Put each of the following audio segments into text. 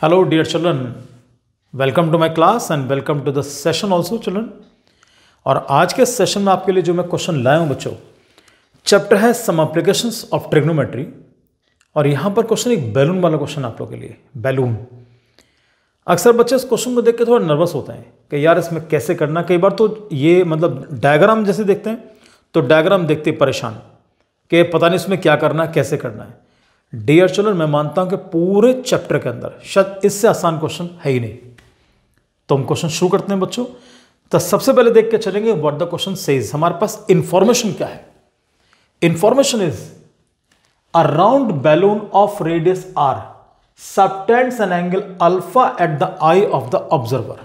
Hello dear children, welcome to my class and welcome to the session also children। और आज के session में आपके लिए जो मैं क्वेश्चन लाया हूँ बच्चों, चैप्टर है सम एप्लीकेशंस ऑफ ट्रिग्नोमेट्री। और यहाँ पर क्वेश्चन एक बैलून वाला क्वेश्चन आप लोगों के लिए। बैलून, अक्सर बच्चे इस क्वेश्चन को देख के थोड़ा नर्वस होते हैं कि यार इसमें कैसे करना। कई बार तो ये मतलब डायग्राम जैसे देखते हैं तो डायग्राम देखते परेशान कि पता नहीं इसमें क्या करना है, कैसे करना है। डियर चिल्ड्रन, मैं मानता हूं कि पूरे चैप्टर के अंदर शायद इससे आसान क्वेश्चन है ही नहीं। तो हम क्वेश्चन शुरू करते हैं बच्चों। तो सबसे पहले देख के चलेंगे व्हाट द क्वेश्चन सेज। हमारे पास इंफॉर्मेशन क्या है? Information is a round balloon of radius r subtends an angle alpha at the eye of the observer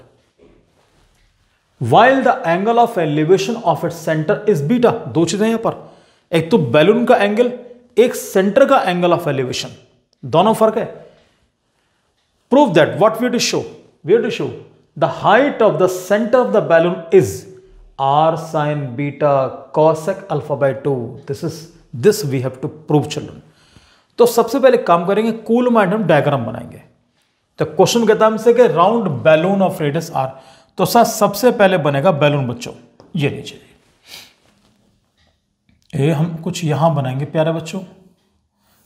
while the angle of elevation of its center is beta। दो चीजें यहां पर, एक तो balloon का एंगल, एक सेंटर का angle of elevation, दोनों फर्क है। Prove that what we to show the height of the centre of the balloon is r sin beta cosec alpha by 2। This we have to prove children. तो सबसे पहले काम करेंगे, coulomb and हम diagram बनाएंगे। तो क्वेश्चन कहता है हमसे कि round balloon of radius r। तो सर सबसे पहले बनेगा बैलून बच्चों, ये लीजिए। ये हम कुछ यहां बनाएंगे प्यारे बच्चों।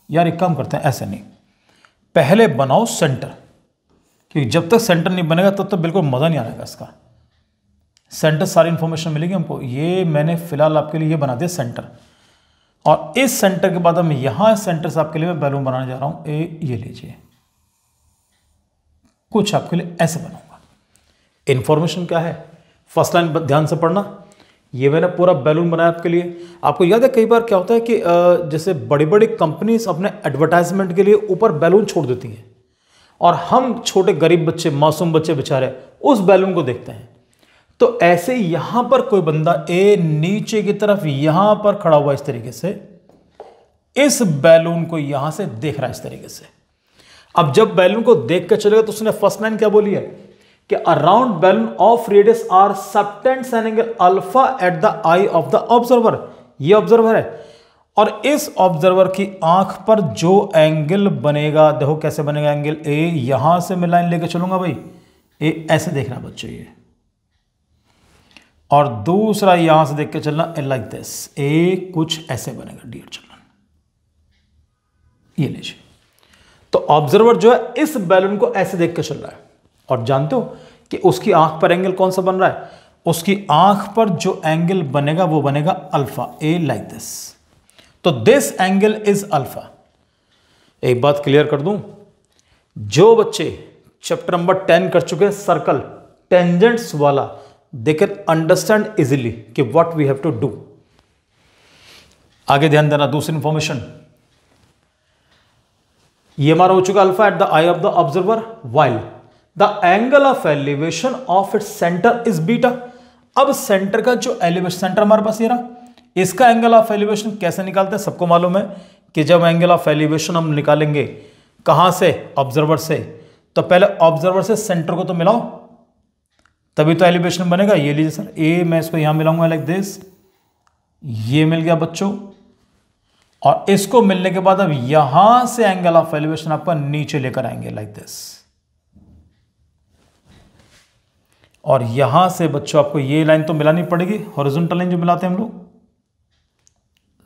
यार एक काम करते हैं, ऐसे नहीं, पहले बनाओ सेंटर, क्योंकि जब तक सेंटर नहीं बनेगा तब तक बिल्कुल मजा नहीं आएगा इसका। सेंटर सारी इंफॉर्मेशन मिलेगी हमको। ये मैंने फिलहाल आपके लिए ये बना दिया सेंटर, और इस सेंटर के बाद हम यहां सेंटर से आपके लिए मैं बैलून बनाने जा रहा हूं। ये लीजिए, कुछ आपके लिए ऐसे बनाऊंगा। इंफॉर्मेशन क्या है? फर्स्ट लाइन ध्यान से पढ़ना। ये मैंने पूरा बैलून बनाया आपके लिए। आपको याद है कई बार क्या होता है कि जैसे बड़ी बड़ी कंपनीज अपने एडवर्टाइजमेंट के लिए ऊपर बैलून छोड़ देती हैं, और हम छोटे गरीब बच्चे, मासूम बच्चे बेचारे उस बैलून को देखते हैं। तो ऐसे यहां पर कोई बंदा नीचे की तरफ यहां पर खड़ा हुआ इस तरीके से, इस बैलून को यहां से देख रहा है इस तरीके से। अब जब बैलून को देख कर चलेगा तो उसने फर्स्ट लाइन क्या बोली है कि a round balloon of radius r subtends an angle alpha at the eye of the observer. ये ऑब्जर्वर है, और इस ऑब्जर्वर की आंख पर जो एंगल बनेगा, देखो कैसे बनेगा एंगल। ए यहां से मैं लाइन लेके चलूंगा भाई, ए ऐसे देखना बच्चों ये, और दूसरा यहां से देख के चलना लाइक दिस। ए कुछ ऐसे बनेगा डियर चिल्ड्रन, ये लीजिए। तो ऑब्जर्वर जो है इस बैलून को ऐसे देख के चल रहा है, और जानते हो कि उसकी आंख पर एंगल कौन सा बन रहा है? उसकी आंख पर जो एंगल बनेगा वो बनेगा अल्फा, ए लाइक दिस। तो दिस एंगल इज अल्फा। एक बात क्लियर कर दूं, जो बच्चे चैप्टर नंबर 10 कर चुके हैं सर्कल टेंजेंट्स वाला, दे कैन अंडरस्टैंड इजिली कि what we have to do. आगे ध्यान देना, दूसरी इंफॉर्मेशन, ये हमारा हो चुका alpha at the eye of the observer while the angle of elevation of its centre is beta. अब सेंटर का जो एलिवेशन, सेंटर हमारे पास ये रहा, इसका एंगल ऑफ एलिवेशन कैसे निकालते हैं? सबको मालूम है कि जब एंगल ऑफ एलिवेशन हम निकालेंगे कहां से? ऑब्जर्वर से। तो पहले ऑब्जर्वर से सेंटर को तो मिलाओ, तभी तो एलिवेशन बनेगा। ये लीजिए सर, ए मैं इसको यहां मिलाऊंगा लाइक दिस, ये मिल गया बच्चों। और इसको मिलने के बाद अब यहां से एंगल ऑफ एलिवेशन आपका नीचे लेकर आएंगे लाइक दिस, और यहां से बच्चों आपको ये लाइन तो मिलानी पड़ेगी, हॉरिजॉन्टल लाइन जो मिलाते हैं हम लोग।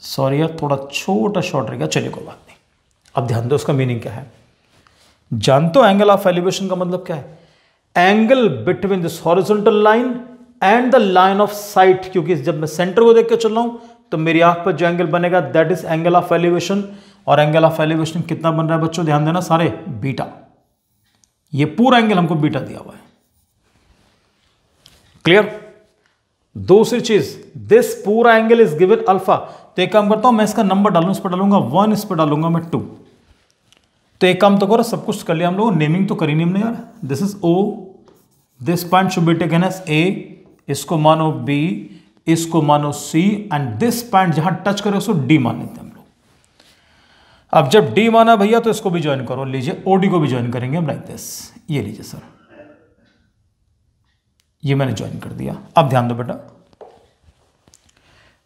सॉरी यार, थोड़ा छोटा शॉर्ट रहेगा, चलिए कोई बात नहीं। अब ध्यान दो उसका मीनिंग क्या है। जानते हो एंगल ऑफ एलिवेशन का मतलब क्या है? Angle between this horizontal line and the line of site. क्योंकि जब मैं सेंटर को देख के चल रहा हूं तो मेरी आंख पर जो एंगल बनेगा that is angle of elevation. और एंगल ऑफ एलिवेशन कितना बन रहा है बच्चों? ध्यान देना सारे, बीटा। ये पूरा एंगल हमको बीटा दिया हुआ है। क्लियर? दूसरी चीज, दिस पूरा एंगल इज गिवन अल्फा। तो एक काम करता हूं, मैं इसका नंबर डालूं, इस पर डालूंगा 1, इस पर डालूंगा मैं 2। तो एक काम तो करो, सब कुछ कर लिया हम लोग, नेमिंग तो करी नहीं हमने यार। This is O, this point should be taken as A, इसको मानो बी, इसको मानो सी, एंड दिस पॉइंट जहां टच करे उसको डी मान लेते हैं हम लोग। अब जब डी माना भैया तो इसको भी ज्वाइन करो, लीजिए ओडी को भी ज्वाइन करेंगे हम लाइक दिस। ये लीजिए सर, ये मैंने ज्वाइन कर दिया। अब ध्यान दो बेटा,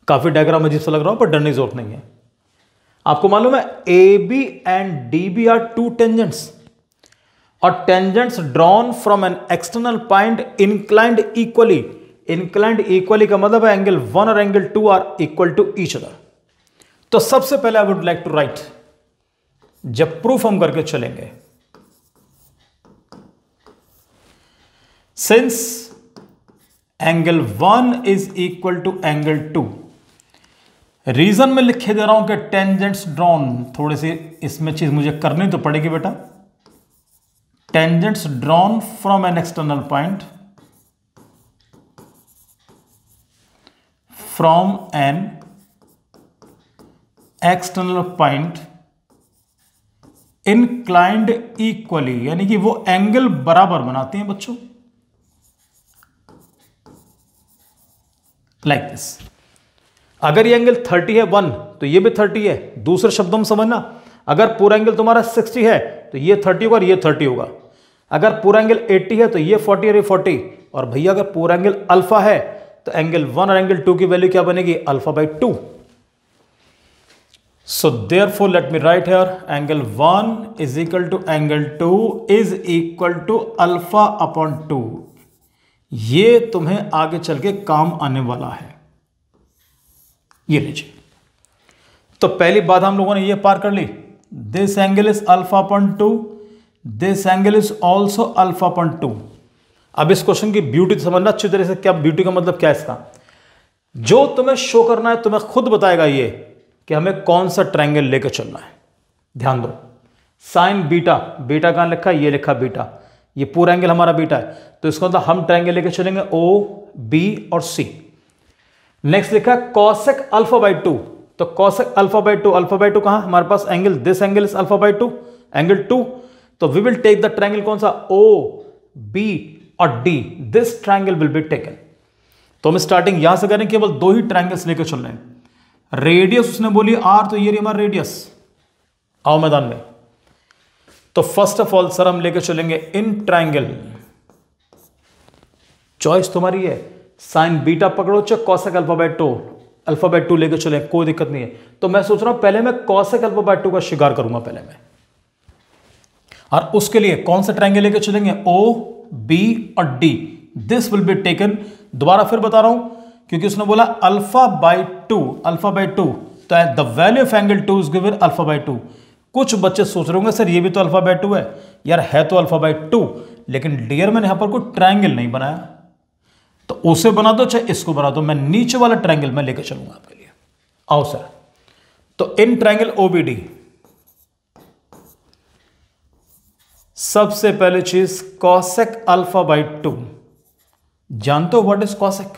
काफी डायग्राम अजीब सा लग रहा हो पर डरने की जरूरत नहीं है। आपको मालूम है A B and D B are two tangents. और tangents drawn from an external point inclined equally. Inclined equally का मतलब है एंगल 1 और angle 2 are equal to each other. तो सबसे पहले I would like to write, जब प्रूफ हम करके चलेंगे, since angle 1 is equal to angle 2, reason में लिखे दे रहा हूं कि टेंजेंट्स ड्रॉन, थोड़ी सी इसमें चीज मुझे करनी तो पड़ेगी बेटा, tangents drawn from an external point, from an external point inclined equally, यानी कि वो एंगल बराबर बनाते हैं बच्चों, लाइक दिस। अगर ये एंगल 30 है 1 तो ये भी 30 है। दूसरे शब्दों में समझना, अगर पूरा एंगल तुम्हारा 60 है तो ये 30 होगा और ये 30 होगा। अगर पूरा एंगल 80 है तो ये 40 और ये 40। और भैया अगर पूरा एंगल अल्फा है तो एंगल 1 और एंगल 2 की वैल्यू क्या बनेगी? Alpha by 2। So therefore let me write here angle 1 is equal to angle 2 is equal to alpha upon 2। ये तुम्हें आगे चल के काम आने वाला है। ये लीजिए, तो पहली बात हम लोगों ने ये पार कर ली, this angle is alpha upon 2, this angle is also alpha upon 2। अब इस क्वेश्चन की ब्यूटी समझना अच्छी तरह से, क्या ब्यूटी का मतलब क्या है इसका, जो तुम्हें शो करना है तुम्हें खुद बताएगा ये कि हमें कौन सा ट्रायंगल लेकर चलना है। ध्यान दो, साइन बीटा, बीटा कहां लिखा है? ये लिखा बीटा, ये पूरा एंगल हमारा बीटा है, तो इसका मतलब हम ट्रायंगल लेकर चलेंगे ओ, बी और सी। नेक्स्ट लिखा है कॉसेक अल्फा बाई 2, तो cosec alpha by 2, alpha by 2 कहां? हमारे पास angle, this angle is alpha by 2, angle 2। तो we will take the triangle कौन सा? ओ, बी और D, this triangle will be taken. तो हम स्टार्टिंग यहां से करें, केवल 2 ही ट्रायंगल्स लेकर चल रहे हैं। रेडियस उसने बोली आर, तो ये हमारा रेडियस। आओ मैदान में। तो फर्स्ट ऑफ ऑल सर हम लेकर चलेंगे इन ट्रायंगल, चॉइस तुम्हारी है, साइन बीटा पकड़ो चाहे कॉसेक अल्फा बाई 2 लेकर चले, कोई दिक्कत नहीं है। तो मैं सोच रहा हूं पहले मैं कॉसेक अल्फा बाई 2 का शिकार करूंगा पहले मैं, और उसके लिए कौन सा ट्रायंगल लेकर चलेंगे? ओ, बी और D, this will be taken. दोबारा फिर बता रहा हूं क्योंकि उसने बोला अल्फा बाई 2, अल्फा बाई 2, तो the value of angle 2 is given alpha by 2। कुछ बच्चे सोच रहे होंगे सर ये भी तो अल्फा बाई 2 है। यार है तो अल्फा बाई 2, लेकिन डियर मैंने यहां पर कोई ट्रायंगल नहीं बनाया, तो उसे बना दो चाहे इसको बना दो, मैं नीचे वाला ट्रायंगल मैं लेकर चलूंगा आपके लिए। आओ सर, तो इन ट्रायंगल ओबीडी सबसे पहले चीज कॉसेक अल्फा बाई 2, जानते हो what is cosec?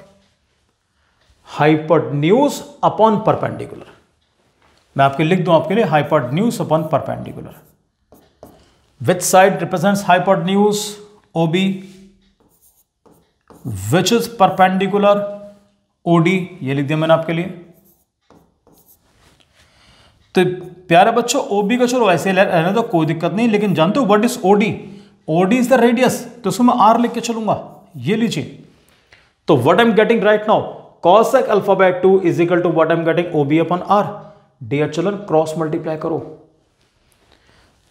Hypotenuse upon perpendicular. मैं आपके लिख दूं आपके लिए, hypotenuse upon perpendicular. Which side represents hypotenuse? OB. Which is perpendicular? OD. ये लिख दिया मैंने आपके लिए। तो प्यारे बच्चों ओबी का चलो ऐसे रहने तो कोई दिक्कत नहीं, लेकिन जानते हो what is OD? OD is the radius, तो उसको मैं आर लिख के चलूंगा। ये लीजिए, तो what I am getting right now, cosec alpha by 2 is equal to what I am getting OB upon r. Dear children cross multiply करो,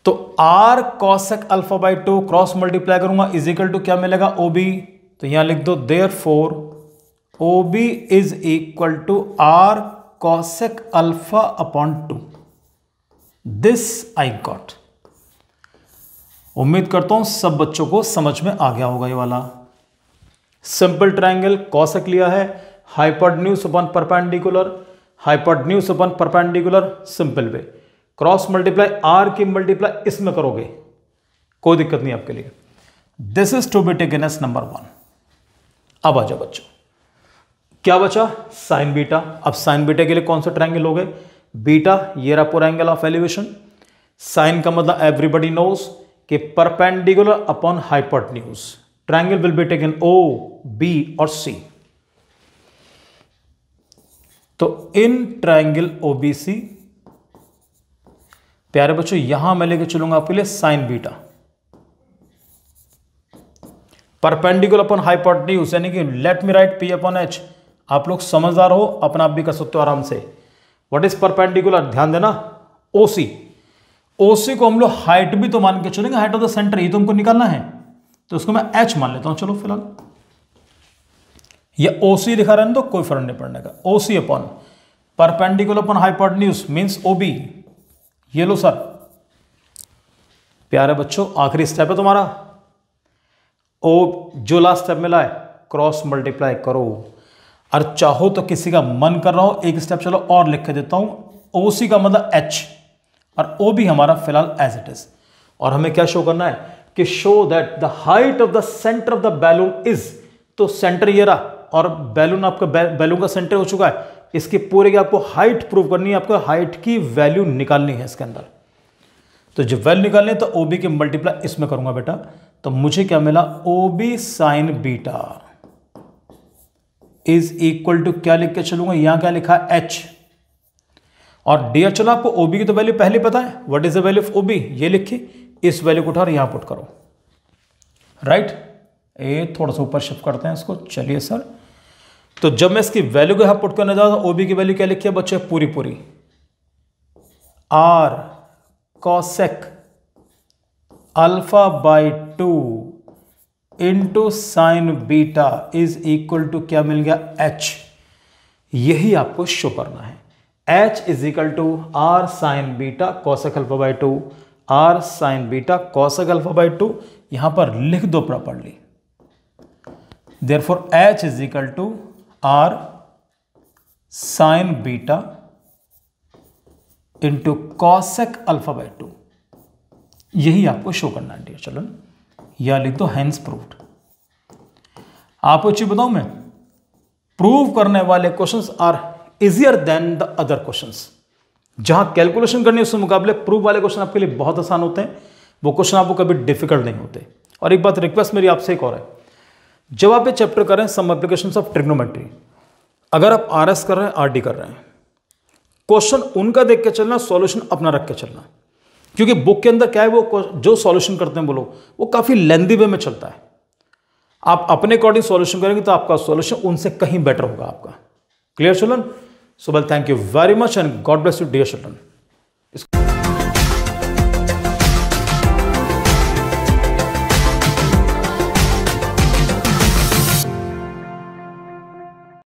तो r cosec alpha by 2 cross multiply करूंगा इज इक्वल टू क्या मिलेगा? OB. तो यहां लिख दो therefore OB is equal to r cosec alpha upon 2। This I got. उम्मीद करता हूं सब बच्चों को समझ में आ गया होगा ये वाला। सिंपल ट्रायंगल कॉसेक लिया है, hypotenuse upon perpendicular, hypotenuse upon perpendicular, simple way. Cross multiply r की मल्टीप्लाई इसमें करोगे, कोई दिक्कत नहीं आपके लिए। This is to be taken as number 1। अब आ जाओ बच्चों, क्या बचा? Sine beta. अब साइन बीटा के लिए कौन सा ट्रायंगल हो गए? बीटा, ये रहा पूरा एंगल ऑफ एलिवेशन। साइन का मतलब एवरीबॉडी नोज कि perpendicular upon hypotenuse. Triangle will be taken O, B और सी। तो इन ट्रायंगल ओबीसी, प्यारे बच्चों यहां मैं लेके चलूंगा आपके लिए sign beta, perpendicular upon hypotenuse, यानी कि late me right P upon H. आप लोग समझदार हो, अपना आप भी कर सकते हो आराम से। What is perpendicular? ध्यान देना, ओसी। ओसी को हम लोग हाइट भी तो मान के चलेंगे, हाइट ऑफ द सेंटर, ये तो हमको निकालना है, तो उसको मैं एच मान लेता हूं। चलो फिलहाल ये ओसी दिखा रहे हैं तो कोई फर्क नहीं पड़ने का। OC upon perpendicular upon hypotenuse means OB. ये लो सर, प्यारे बच्चों आखिरी स्टेप है तुम्हारा। ओ जो लास्ट स्टेप मिला है क्रॉस मल्टीप्लाई करो। और चाहो तो किसी का मन कर रहा हो एक स्टेप चलो और लिख के देता हूं। ओसी का मतलब एच और ओ भी हमारा फिलहाल एज इट इज। और हमें क्या शो करना है कि show that the height of the centre of the balloon is, तो सेंटर ये रहा और बैलून आपका बैलून का सेंटर हो चुका है। इसकी पूरे की आपको हाइट प्रूव करनी है, आपको हाइट की वैल्यू निकालनी है इसके अंदर। तो जब वैल्यू निकालनी है तो ओबी के मल्टीप्लाई इसमें करूंगा बेटा, तो मुझे क्या मिला OB sine beta is equal to क्या लिख के चलूंगा, यहां क्या लिखा है एच। और डियर चलो आपको ओबी की तो वैल्यू पहले पता है, what is the value of OB, ये लिखिए, इस वैल्यू को उठा और यहां पुट करो, राइट। ये थोड़ा सा ऊपर शिफ्ट करते हैं इसको, चलिए सर। तो जब मैं इसकी वैल्यू को यहां पुट करने जा रहा हूं, ओबी की वैल्यू क्या लिखी है बच्चे, पूरी पूरी r cosec alpha by 2 into sine beta is equal to क्या मिल गया एच। यही आपको शो करना है, h is equal to r sine beta cosec alpha by 2, r sine beta cosec alpha by 2। यहां पर लिख दो properly, therefore h is equal to r sine beta into cosec alpha by 2। यही आपको शो करना है डियर चिल्ड्रन, या लिख दो हेंस प्रूव्ड। आपको चीज बताऊं मैं, प्रूव करने वाले questions are easier than the other questions. जहां कैलकुलेशन करनी है उसके मुकाबले प्रूव वाले क्वेश्चन आपके लिए बहुत आसान होते हैं, वो क्वेश्चन आपको कभी डिफिकल्ट नहीं होते। और एक बात रिक्वेस्ट मेरी आपसे एक और है, जब आप ये चैप्टर कर रहे हैं सम एप्लीकेशंस ऑफ ट्रिग्नोमेट्री, अगर आप आरएस कर रहे हैं आरडी कर रहे हैं, क्वेश्चन उनका देख के चलना, सॉल्यूशन अपना रख के चलना। क्योंकि बुक के अंदर क्या है, वो जो सॉल्यूशन करते हैं वो लोग, वो काफी लेंदी वे में चलता है। आप अपने अकॉर्डिंग सॉल्यूशन करेंगे तो आपका सॉल्यूशन उनसे कहीं बेटर होगा आपका। Clear children? So well, thank you very much and God bless you dear children.